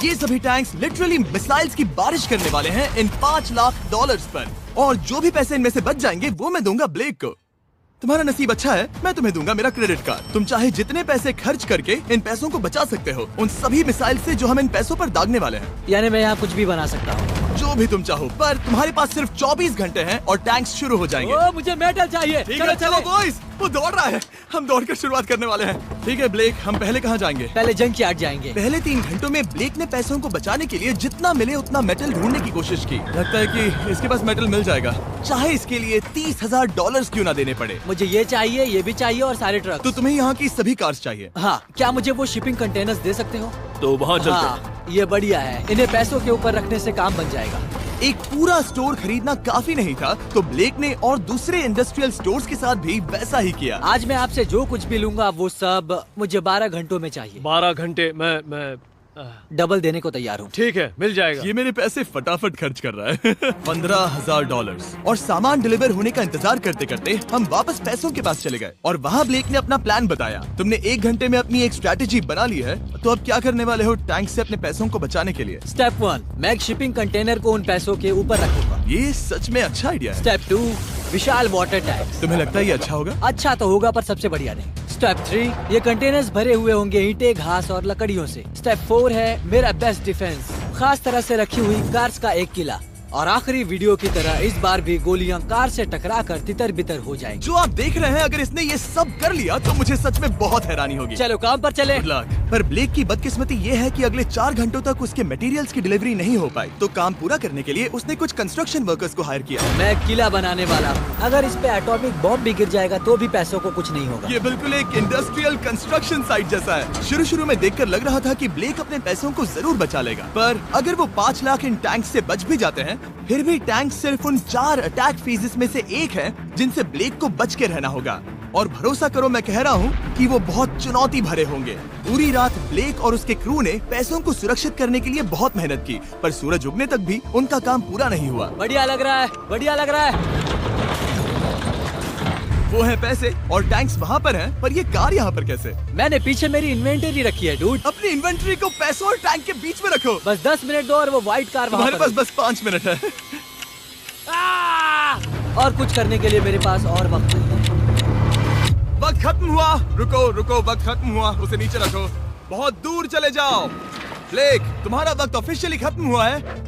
ये सभी tanks literally missiles की बारिश करने वाले हैं इन $5 लाख पर, और जो भी पैसे इनमें से बच जाएंगे वो मैं दूंगा ब्लेक को। तुम्हारा नसीब अच्छा है, मैं तुम्हें दूंगा मेरा क्रेडिट कार्ड। तुम चाहे जितने पैसे खर्च करके इन पैसों को बचा सकते हो उन सभी मिसाइल से जो हम इन पैसों पर दागने वाले हैं। यानी मैं यहाँ कुछ भी बना सकता हूँ? जो भी तुम चाहो, पर तुम्हारे पास सिर्फ 24 घंटे हैं और टैंक्स शुरू हो जाएंगे। ओ, मुझे मेटल चाहिए। चलो चलो बॉयज, वो दौड़ रहा है, हम दौड़कर शुरुआत करने वाले हैं। ठीक है ब्लेक, हम पहले कहाँ जाएंगे? पहले जंक यार्ड जाएंगे। पहले 3 घंटों में ब्लेक ने पैसों को बचाने के लिए जितना मिले उतना मेटल ढूंढने की कोशिश की। लगता है कि इसके पास मेटल मिल जाएगा, चाहे इसके लिए $30,000 क्यों ना देने पड़े। मुझे ये चाहिए, ये भी चाहिए और सारे ट्रक। तो तुम्हें यहाँ की सभी कार्स चाहिए? हाँ, क्या मुझे वो शिपिंग कंटेनर्स दे सकते हो? तो वहाँ चलते हैं। हाँ, ये बढ़िया है, इन्हें पैसों के ऊपर रखने से काम बन जाएगा। एक पूरा स्टोर खरीदना काफी नहीं था, तो ब्लेक ने और दूसरे इंडस्ट्रियल स्टोर्स के साथ भी वैसा ही किया। आज मैं आपसे जो कुछ भी लूंगा वो सब मुझे 12 घंटों में चाहिए। 12 घंटे मैं डबल देने को तैयार हूँ। ठीक है, मिल जाएगा। ये मेरे पैसे फटाफट खर्च कर रहा है। $15,000। और सामान डिलीवर होने का इंतजार करते करते हम वापस पैसों के पास चले गए और वहाँ ब्लेक ने अपना प्लान बताया। तुमने 1 घंटे में अपनी एक स्ट्रैटेजी बना ली है, तो अब क्या करने वाले हो टैंक से अपने पैसों को बचाने के लिए? स्टेप 1, मैं एक शिपिंग कंटेनर को उन पैसों के ऊपर रखूंगा। ये सच में अच्छा आइडिया है। स्टेप 2, विशाल वाटर टैंक। तुम्हें लगता है ये अच्छा होगा? अच्छा तो होगा, पर सबसे बढ़िया नहीं। स्टेप 3, ये कंटेनर्स भरे हुए होंगे ईंटें, घास और लकड़ियों से। स्टेप 4 है मेरा बेस्ट डिफेंस, खास तरह से रखी हुई कार्स का एक किला। और आखिरी वीडियो की तरह इस बार भी गोलियां कार से टकराकर तितर बितर हो जाएंगी। जो आप देख रहे हैं, अगर इसने ये सब कर लिया तो मुझे सच में बहुत हैरानी होगी। चलो काम पर चले। पर ब्लेक की बदकिस्मती ये है कि अगले 4 घंटों तक उसके मटेरियल्स की डिलीवरी नहीं हो पाई, तो काम पूरा करने के लिए उसने कुछ कंस्ट्रक्शन वर्कर्स को हायर किया। मैं किला बनाने वाला हूँ, अगर इस पे एटॉमिक बॉम्ब भी गिर जाएगा तो भी पैसों को कुछ नहीं होगा। ये बिल्कुल एक इंडस्ट्रियल कंस्ट्रक्शन साइट जैसा है। शुरू में देखकर लग रहा था कि ब्लेक अपने पैसों को जरूर बचा लेगा, पर अगर वो 5 लाख इन टैंक से बच भी जाते हैं, फिर भी टैंक सिर्फ उन 4 अटैक फेजेस में से एक है जिनसे ब्लेक को बच के रहना होगा। और भरोसा करो, मैं कह रहा हूँ कि वो बहुत चुनौती भरे होंगे। पूरी रात ब्लेक और उसके क्रू ने पैसों को सुरक्षित करने के लिए बहुत मेहनत की, पर सूरज उगने तक भी उनका काम पूरा नहीं हुआ। बढ़िया लग रहा है, बढ़िया लग रहा है। वो है पैसे और टैंक्स वहाँ पर हैं, पर ये कार यहाँ पर कैसे? मैंने पीछे मेरी इन्वेंटरी रखी है डूड। अपनी इन्वेंटरी को पैसों और टैंक के बीच में रखो। बस 10 मिनट दो और वो व्हाइट कार वहाँ तुम्हारे पास बस 5 मिनट है। और कुछ करने के लिए मेरे पास और वक्त नहीं है। वक्त खत्म हुआ। रुको, वक्त खत्म हुआ, उसे नीचे रखो। बहुत दूर चले जाओ। ब्लेक, तुम्हारा वक्त ऑफिशियली खत्म हुआ है।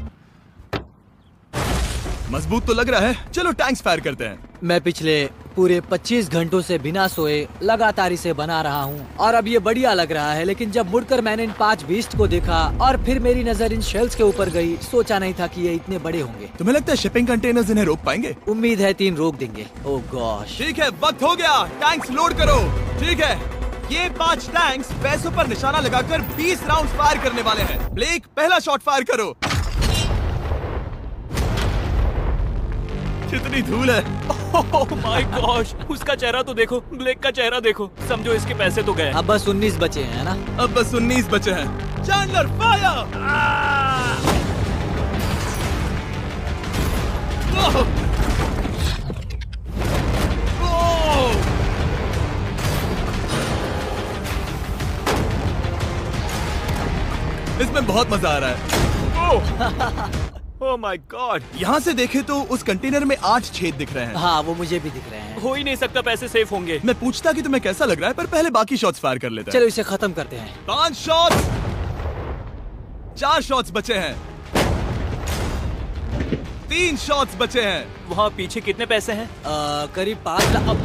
मजबूत तो लग रहा है, चलो टैंक्स फायर करते हैं। मैं पिछले पूरे 25 घंटों से बिना सोए लगातार इसे बना रहा हूँ और अब ये बढ़िया लग रहा है, लेकिन जब मुड़कर मैंने इन 5 बीस्ट को देखा और फिर मेरी नजर इन शेल्स के ऊपर गई, सोचा नहीं था कि ये इतने बड़े होंगे। तुम्हें लगता है शिपिंग कंटेनर्स इन्हें रोक पाएंगे? उम्मीद है 3 रोक देंगे। ओह गॉश। ठीक है, वक्त हो गया, टैंक्स लोड करो। ठीक है, ये 5 टैंक्स पैसों पर निशाना लगाकर 20 राउंड फायर करने वाले हैं। ब्लेक, पहला शॉट फायर करो। कितनी धूल है। ओह माय गॉश, उसका चेहरा तो देखो, ब्लेक का चेहरा देखो। समझो इसके पैसे तो गए। अब बस 19 बचे हैं ना? अब बस 19 बचे हैं। Chandler fire. इसमें बहुत मजा आ रहा है। ओह माय गॉड। यहाँ से देखे तो उस कंटेनर में 8 छेद दिख रहे हैं। हाँ, वो मुझे भी दिख रहे हैं। हो ही नहीं सकता, पैसे सेफ होंगे। मैं पूछता कि तुम्हें कैसा लग रहा है, पर पहले बाकी शॉट्स फायर कर लेते हैं। चलो इसे खत्म करते हैं। 5 शॉट्स, 4 शॉट्स बचे हैं, 3 शॉट्स बचे हैं। वहाँ पीछे कितने पैसे हैं? करीब 5 लाख।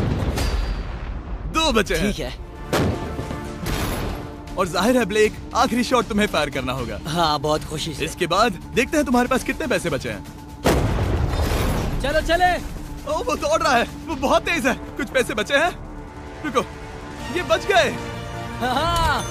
2 बचे हैं। ठीक है। और जाहिर है ब्लेक, आखिरी शॉट तुम्हें फायर करना होगा। हाँ, बहुत खुशी से। इसके बाद देखते हैं तुम्हारे पास कितने पैसे बचे हैं। चलो चले। ओह, वो दौड़ रहा है, वो बहुत तेज है। कुछ पैसे बचे हैं। रुको, ये बच गए। हाँ,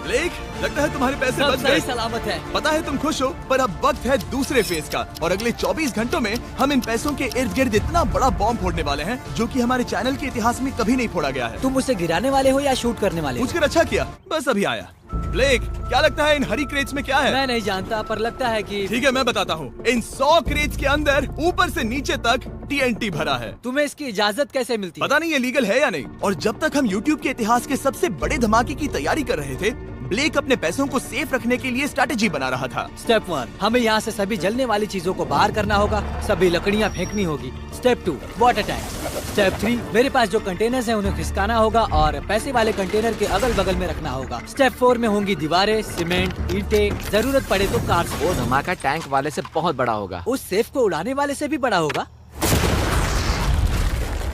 ब्लेक, लगता है तुम्हारे पैसे सब बच सही गए। सलामत है। पता है तुम खुश हो, पर अब वक्त है दूसरे फेज का, और अगले 24 घंटों में हम इन पैसों के इर्द गिर्द इतना बड़ा बॉम्ब फोड़ने वाले हैं जो कि हमारे चैनल के इतिहास में कभी नहीं फोड़ा गया है। तुम उसे गिराने वाले हो या शूट करने वाले हो? पूछकर अच्छा किया, बस अभी आया। ब्लेक, क्या लगता है इन हरी क्रेट्स में क्या है? मैं नहीं जानता, पर लगता है कि ठीक है, मैं बताता हूँ। इन 100 क्रेट्स के अंदर ऊपर से नीचे तक TNT भरा है। तुम्हें इसकी इजाजत कैसे मिलती है? पता नहीं ये लीगल है या नहीं। और जब तक हम YouTube के इतिहास के सबसे बड़े धमाके की तैयारी कर रहे थे, ब्लेक अपने पैसों को सेफ रखने के लिए स्ट्रैटेजी बना रहा था। स्टेप 1, हमें यहाँ से सभी जलने वाली चीजों को बाहर करना होगा, सभी लकड़ियाँ फेंकनी होगी। Step 2, water tank. स्टेप 3, मेरे पास जो कंटेनर्स हैं उन्हें खिसकाना होगा और पैसे वाले कंटेनर के अगल बगल में रखना होगा। स्टेप 4 में होंगी दीवारें, सीमेंट, ईंटें, जरूरत पड़े तो कार्स। वो धमाका टैंक वाले से बहुत बड़ा होगा। उस सेफ को उड़ाने वाले से भी बड़ा होगा।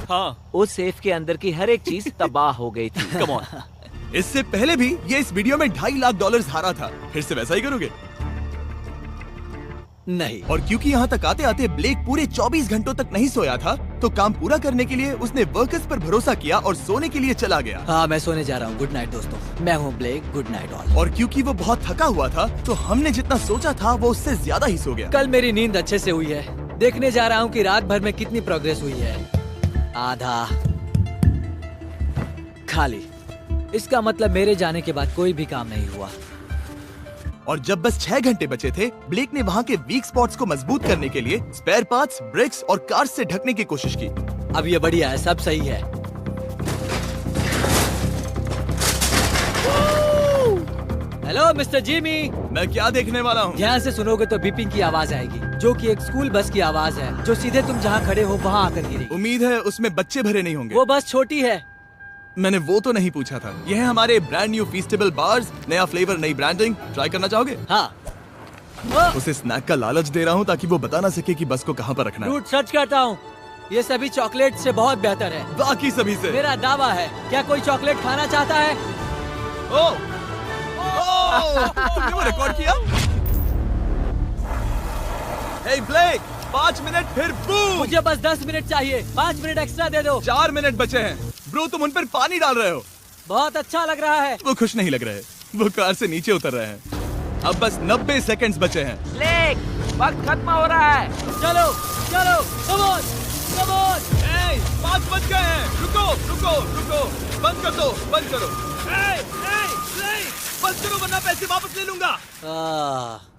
हाँ, उस सेफ के अंदर की हर एक चीज तबाह हो गई थी। Come on. इससे पहले भी ये इस वीडियो में $2.5 लाख हारा था। फिर से वैसा ही करोगे? नहीं। और क्योंकि यहाँ तक आते आते ब्लेक पूरे 24 घंटों तक नहीं सोया था, तो काम पूरा करने के लिए उसने वर्कर्स पर भरोसा किया और सोने के लिए चला गया। हाँ, मैं सोने जा रहा हूँ। गुड नाइट दोस्तों, मैं हूँ ब्लेक। Good night all. और क्योंकि वो बहुत थका हुआ था, तो हमने जितना सोचा था वो उससे ज्यादा ही सो गया। कल मेरी नींद अच्छे से हुई है। देखने जा रहा हूँ कि रात भर में कितनी प्रोग्रेस हुई है। आधा खाली। इसका मतलब मेरे जाने के बाद कोई भी काम नहीं हुआ। और जब बस 6 घंटे बचे थे, ब्लेक ने वहाँ के वीक स्पॉट्स को मजबूत करने के लिए स्पेयर पार्ट्स, ब्रिक्स और कार्स से ढकने की कोशिश की। अब ये बढ़िया है, सब सही है। Hello mister Jimmy. मैं क्या देखने वाला हूँ? ध्यान से सुनोगे तो बीपिंग की आवाज आएगी, जो कि एक स्कूल बस की आवाज है, जो सीधे तुम जहाँ खड़े हो वहाँ आकर गिरेगी। उम्मीद है उसमें बच्चे भरे नहीं होंगे। वो बस छोटी है। मैंने वो तो नहीं पूछा था। यह है हमारे ब्रांड न्यू फीस्टेबल बार्स, नया फ्लेवर, नई ब्रांडिंग। ट्राई करना चाहोगे? हाँ। उसे स्नैक का लालच दे रहा हूँ ताकि वो बता ना सके कि बस को कहाँ पर रखना है। रूट सच कहता हूँ, ये सभी चॉकलेट से बहुत बेहतर है। बाकी सभी से। मेरा दावा है। क्या कोई चॉकलेट खाना चाहता है? ओ! तुमने वो रिकॉर्ड किया? हे ब्लेक, 5 मिनट फिर बूम! मुझे बस 10 मिनट चाहिए। 5 मिनट एक्स्ट्रा दे दो। 4 मिनट बचे हैं। ब्रो, तुम उन पर पानी डाल रहे हो। बहुत अच्छा लग रहा है। वो खुश नहीं लग रहे। वो कार से नीचे उतर रहे हैं। अब बस 90 सेकंड्स बचे हैं। ब्लेक, वक्त खत्म हो रहा है। चलो चलो, कम ऑन कम ऑन। 5 बज गए हैं। रुको रुको रुको, बंद कर दो, बंद करो। बंद करो वरना पैसे वापस ले लूंगा।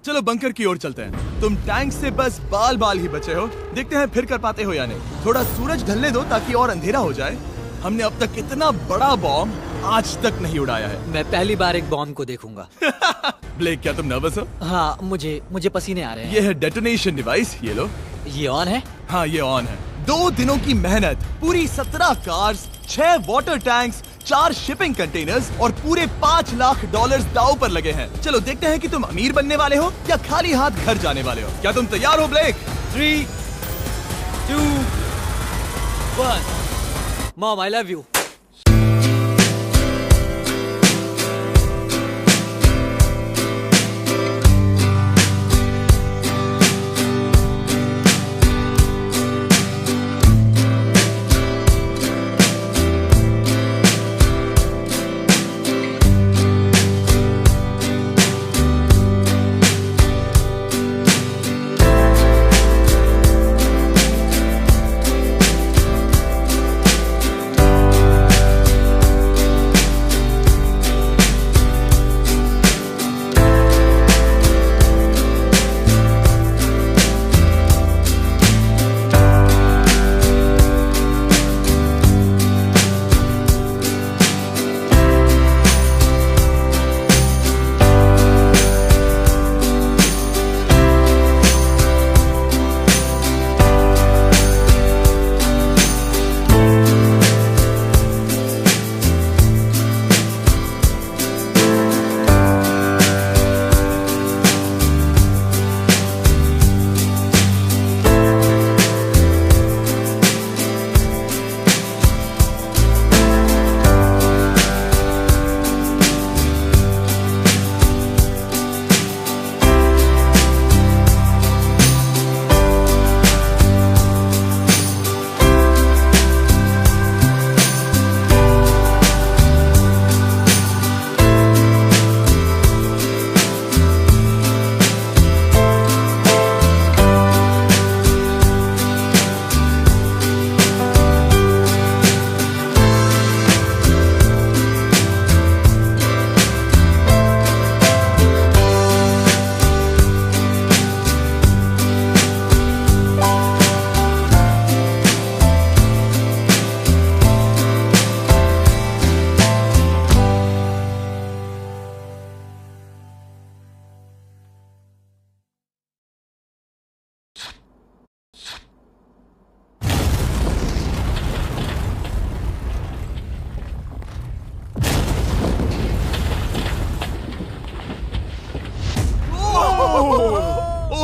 चलो बंकर की ओर चलते हैं। तुम टैंक से बस बाल बाल ही बचे हो। देखते हैं फिर कर पाते हो या नहीं। थोड़ा सूरज ढलने दो ताकि और अंधेरा हो जाए। हमने अब तक इतना बड़ा बॉम्ब आज तक नहीं उड़ाया है। मैं पहली बार एक बॉम्ब को देखूंगा। ब्लेक, क्या तुम नर्वस हो? हाँ, मुझे पसीने आ रहे हैं। ये है डेटोनेशन डिवाइस, ये लो। ये ऑन है? हाँ, ये ऑन है। 2 दिनों की मेहनत, पूरी 17 cars, 6 water tanks, 4 shipping containers और पूरे $5 लाख दांव पर लगे हैं। चलो देखते हैं कि तुम अमीर बनने वाले हो या खाली हाथ घर जाने वाले हो। क्या तुम तैयार हो Blake? 3, 2, 1। Mom, I love you.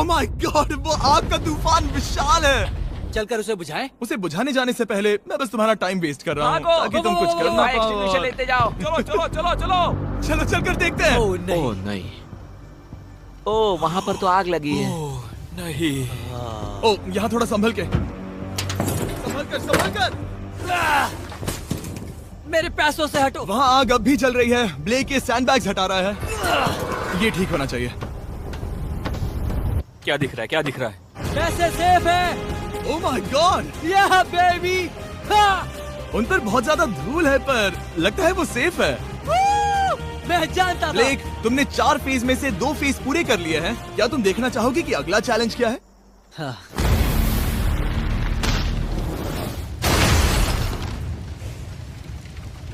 Oh my God, वो आग का तूफान विशाल है। चलकर उसे बुझाएं। उसे बुझाने जाने से पहले मैं बस तुम्हारा टाइम वेस्ट कर रहा हूँ भागो, ताकि तुम कुछ कर ना फायर एक्सटिंग्विशर पाओ। लेते जाओ। चलो चलो चलो चलो। चलो चलकर देखते हैं। ओह नहीं। ओह नहीं, ओह वहाँ पर तो आग लगी है। ओह नहीं। ओह, यहाँ थोड़ा संभल के, संभल कर, संभल कर। मेरे पैसों से हटो। वहाँ आग अब भी चल रही है। ब्लेक ये सैंडबैग्स हटा रहा है। ये ठीक होना चाहिए। क्या दिख रहा है, क्या दिख रहा है? पैसे सेफ है। ओह माय गॉड, या बेबी। उन पर बहुत ज्यादा धूल है पर लगता है वो सेफ है। मैं जानता था। ब्लेक, तुमने 4 फेज में से 2 फेज पूरे कर लिए हैं। क्या तुम देखना चाहोगे कि अगला चैलेंज क्या है? हाँ।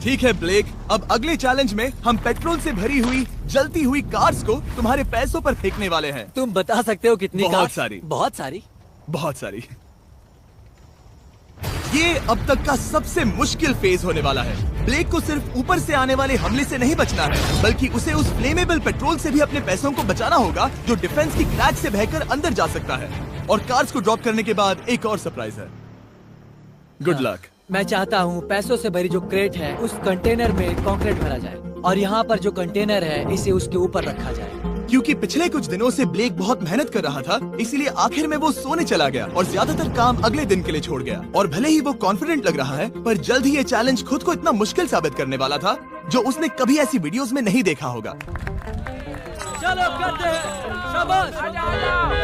ठीक है ब्लेक, अब अगले चैलेंज में हम पेट्रोल से भरी हुई जलती हुई कार्स को तुम्हारे पैसों पर फेंकने वाले हैं। तुम बता सकते हो कितनी बहुत कार? सारी। बहुत सारी। बहुत सारी। ये अब तक का सबसे मुश्किल फेज होने वाला है। ब्लेक को सिर्फ ऊपर से आने वाले हमले से नहीं बचना है, बल्कि उसे उस फ्लेमेबल पेट्रोल से भी अपने पैसों को बचाना होगा जो डिफेंस की क्रैक से बहकर अंदर जा सकता है। और कार्स को ड्रॉप करने के बाद एक और सरप्राइज है। Good luck. मैं चाहता हूँ पैसों से भरी जो क्रेट है उस कंटेनर में कंक्रीट भरा जाए और यहाँ पर जो कंटेनर है इसे उसके ऊपर रखा जाए। क्योंकि पिछले कुछ दिनों से ब्लेक बहुत मेहनत कर रहा था, इसीलिए आखिर में वो सोने चला गया और ज्यादातर काम अगले दिन के लिए छोड़ गया। और भले ही वो कॉन्फिडेंट लग रहा है, पर जल्द ही ये चैलेंज खुद को इतना मुश्किल साबित करने वाला था जो उसने कभी ऐसी वीडियोस में नहीं देखा होगा। चलो करते हैं। शाबाश।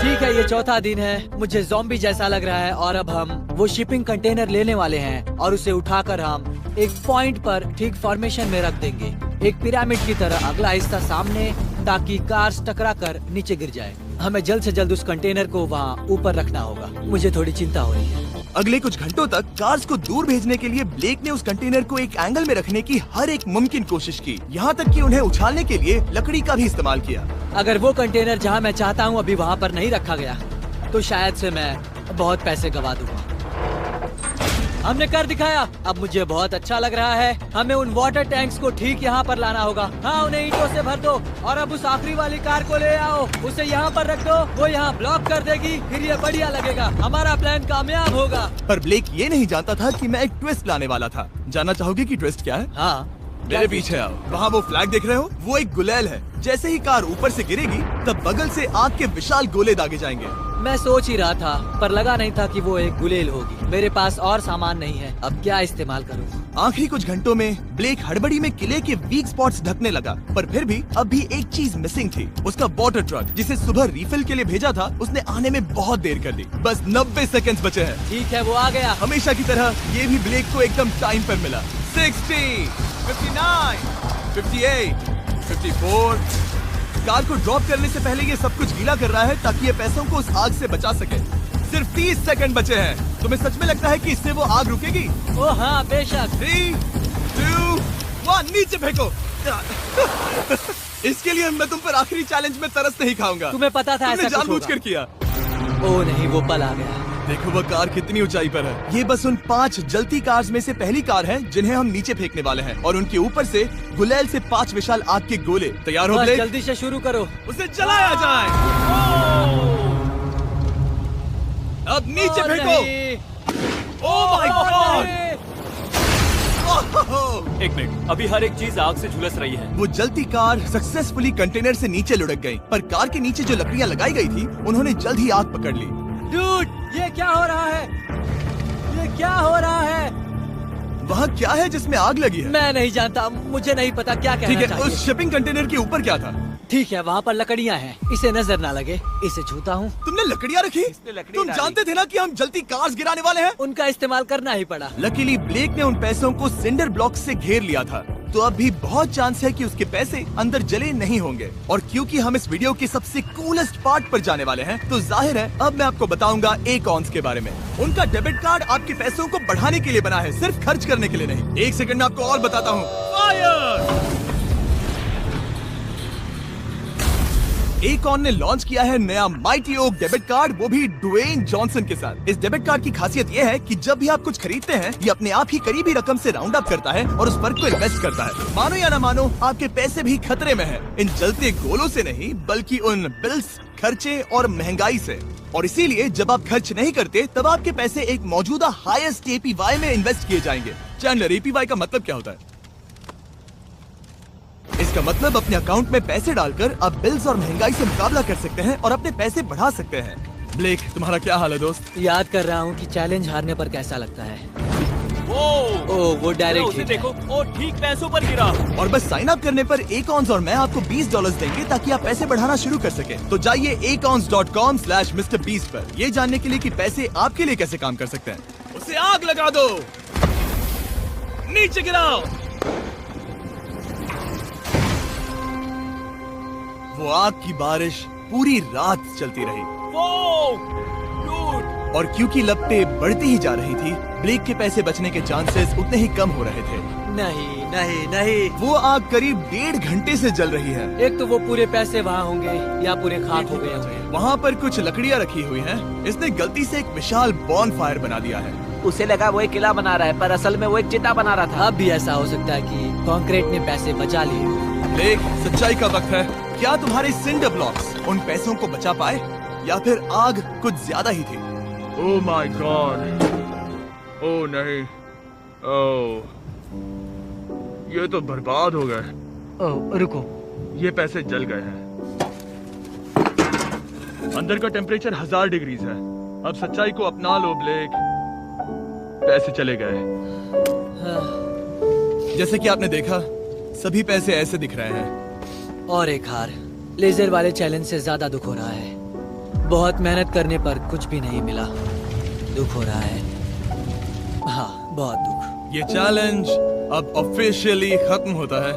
ठीक है, ये चौथा दिन है। मुझे ज़ॉम्बी जैसा लग रहा है और अब हम वो शिपिंग कंटेनर लेने वाले हैं और उसे उठाकर हम एक पॉइंट पर ठीक फॉर्मेशन में रख देंगे, एक पिरामिड की तरह। अगला हिस्सा सामने, ताकि कार्स टकरा कर नीचे गिर जाए। हमें जल्द से जल्द उस कंटेनर को वहाँ ऊपर रखना होगा। मुझे थोड़ी चिंता हो रही है। अगले कुछ घंटों तक कार्स को दूर भेजने के लिए ब्लेक ने उस कंटेनर को एक एंगल में रखने की हर एक मुमकिन कोशिश की, यहाँ तक कि उन्हें उछालने के लिए लकड़ी का भी इस्तेमाल किया। अगर वो कंटेनर जहाँ मैं चाहता हूँ अभी वहाँ पर नहीं रखा गया तो शायद से मैं बहुत पैसे गवा दूंगा। हमने कर दिखाया। अब मुझे बहुत अच्छा लग रहा है। हमें उन वाटर टैंक्स को ठीक यहाँ पर लाना होगा। हाँ, उन्हें ईंटों से भर दो और अब उस आखिरी वाली कार को ले आओ। उसे यहाँ पर रख दो, वो यहाँ ब्लॉक कर देगी, फिर ये बढ़िया लगेगा। हमारा प्लान कामयाब होगा। पर ब्लेक ये नहीं जानता था कि मैं एक ट्विस्ट लाने वाला था। जानना चाहोगे कि ट्विस्ट क्या है? हाँ, मेरे पीछे आओ। वहाँ वो फ्लैग देख रहे हो? वो एक गुलेल है। जैसे ही कार ऊपर से गिरेगी तब बगल से आग के विशाल गोले दागे जाएंगे। मैं सोच ही रहा था पर लगा नहीं था कि वो एक गुलेल होगी। मेरे पास और सामान नहीं है, अब क्या इस्तेमाल करूँ? आखिरी कुछ घंटों में ब्लेक हड़बड़ी में किले के वीक स्पॉट्स ढकने लगा, पर फिर भी अब भी एक चीज मिसिंग थी। उसका वाटर ट्रक, जिसे सुबह रिफिल के लिए भेजा था, उसने आने में बहुत देर कर दी। बस 90 सेकंड्स बचे हैं। ठीक है, वो आ गया। हमेशा की तरह ये भी ब्लेक को एकदम टाइम पर मिला। 60, 59, 58, 54। कार को ड्रॉप करने से पहले ये सब कुछ गीला कर रहा है ताकि ये पैसों को उस आग से बचा सके। सिर्फ 30 सेकंड बचे हैं। तुम्हें सच में लगता है कि इससे वो आग रुकेगी? ओ हाँ, बेशक। 3, 2, 1, नीचे फेंको। इसके लिए मैं तुम पर आखिरी चैलेंज में तरस नहीं खाऊंगा। तुम्हें पता था तुमने ऐसा कुछ जानबूझकर होगा। किया। ओ नहीं, वो पल आ गया। देखो वो कार कितनी ऊंचाई पर है। ये बस उन 5 जलती कार्स में से पहली कार है जिन्हें हम नीचे फेंकने वाले हैं, और उनके ऊपर से गुलेल से 5 विशाल आग के गोले। तैयार हो बस ब्लेक? जल्दी से शुरू करो। उसे चलाया जाए। अब नीचे ओ फेंको। नहीं। ओह माय गॉड! एक मिनट, अभी हर एक चीज आग से झुलस रही है। वो जलती कार सक्सेसफुली कंटेनर से नीचे लुढ़क गई, पर कार के नीचे जो लकड़ियां लगाई गई थी उन्होंने जल्द ही आग पकड़ ली। डूड, ये क्या हो रहा है? ये क्या हो रहा है? वहाँ क्या है जिसमें आग लगी है? मैं नहीं जानता, मुझे नहीं पता क्या ठीक कहना है, चाहिए। उस शिपिंग कंटेनर के ऊपर क्या था? ठीक है, वहाँ पर लकड़ियाँ हैं, इसे नजर ना लगे। इसे छूता हूँ। तुमने लकड़ियाँ रखी? लकड़ी तुम डाली। जानते थे ना कि हम जलती कार्स गिराने वाले हैं? उनका इस्तेमाल करना ही पड़ा। लकीली ब्लेक ने उन पैसों को सिंडर ब्लॉक से घेर लिया था, तो अब भी बहुत चांस है कि उसके पैसे अंदर जले नहीं होंगे। और क्योंकि हम इस वीडियो के सबसे कूलेस्ट पार्ट पर जाने वाले हैं, तो जाहिर है अब मैं आपको बताऊंगा एकॉन्स के बारे में। उनका डेबिट कार्ड आपके पैसों को बढ़ाने के लिए बना है, सिर्फ खर्च करने के लिए नहीं। एक सेकंड में आपको और बताता हूँ। फायर! Akon ने लॉन्च किया है नया माइटी ओक डेबिट कार्ड, वो भी ड्वेन जॉनसन के साथ। इस डेबिट कार्ड की खासियत ये है कि जब भी आप कुछ खरीदते हैं, ये अपने आप ही करीबी रकम से राउंड अप करता है और उस फर्क को इन्वेस्ट करता है। मानो या न मानो, आपके पैसे भी खतरे में हैं। इन जलते गोलों से नहीं, बल्कि उन बिल्स, खर्चे और महंगाई से। और इसीलिए जब आप खर्च नहीं करते, तब आपके पैसे एक मौजूदा हाईएस्ट APY में इन्वेस्ट किए जाएंगे। चैंडलर, APY का मतलब क्या होता है? इसका मतलब अपने अकाउंट में पैसे डालकर आप बिल्स और महंगाई से मुकाबला कर सकते हैं और अपने पैसे बढ़ा सकते हैं। ब्लेक, तुम्हारा क्या हाल है दोस्त? याद कर रहा हूँ कि चैलेंज हारने पर कैसा लगता है। वो उसे डायरेक्ट देखो, ओ ठीक पैसों पर गिरा। और बस साइन अप करने पर Akons और मैं आपको $20 देंगे ताकि आप पैसे बढ़ाना शुरू कर सके। तो जाइए akons.com/MrBeast पर ये जानने के लिए कि पैसे आपके लिए कैसे काम कर सकते हैं। उसे आग लगा दो, नीचे गिराओ। वो आग की बारिश पूरी रात चलती रही। और क्योंकि लपटें बढ़ती ही जा रही थी, ब्लेक के पैसे बचने के चांसेस उतने ही कम हो रहे थे। नहीं नहीं नहीं, वो आग करीब 1.5 घंटे से जल रही है। एक तो वो पूरे पैसे वहाँ होंगे या पूरे खाक हो गए होंगे। वहाँ पर कुछ लकड़ियाँ रखी हुई हैं। इसने गलती से एक विशाल बॉनफायर बना दिया है। उसे लगा वो एक किला बना रहा है, पर असल में वो एक चिता बना रहा था। अब भी ऐसा हो सकता है कि कंक्रीट ने पैसे बचा लिए। ब्लेक, सच्चाई का वक्त है। क्या तुम्हारे सिंडर ब्लॉक्स उन पैसों को बचा पाए, या फिर आग कुछ ज्यादा ही थी? ओह माय गॉड, ओह नहीं, ओह ये तो बर्बाद हो गए। ओह रुको, ये पैसे जल गए हैं। अंदर का टेम्परेचर 1000 डिग्रीज है। अब सच्चाई को अपना लो ब्लेक, पैसे चले गए। जैसे कि आपने देखा, सभी पैसे ऐसे दिख रहे हैं। और एक हार। लेजर वाले चैलेंज से ज्यादा दुख हो रहा है। बहुत मेहनत करने पर कुछ भी नहीं मिला। दुख हो रहा है, हाँ बहुत दुख। ये चैलेंज अब ऑफिशियली खत्म होता है।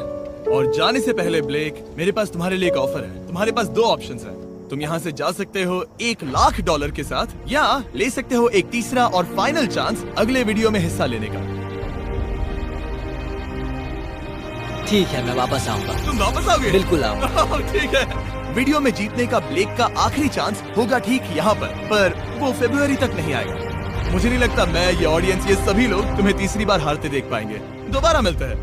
और जाने से पहले ब्लेक, मेरे पास तुम्हारे लिए एक ऑफर है। तुम्हारे पास 2 ऑप्शंस हैं। तुम यहाँ से जा सकते हो $1,00,000 के साथ, या ले सकते हो एक तीसरा और फाइनल चांस अगले वीडियो में हिस्सा लेने का। ठीक है, मैं वापस आऊंगा। तुम वापस आओगे? बिल्कुल आऊंगा। ठीक है। वीडियो में जीतने का ब्लेक का आखिरी चांस होगा ठीक यहाँ पर वो फरवरी तक नहीं आएगा। मुझे नहीं लगता मैं, ये ऑडियंस, ये सभी लोग तुम्हें तीसरी बार हारते देख पाएंगे। दोबारा मिलते हैं।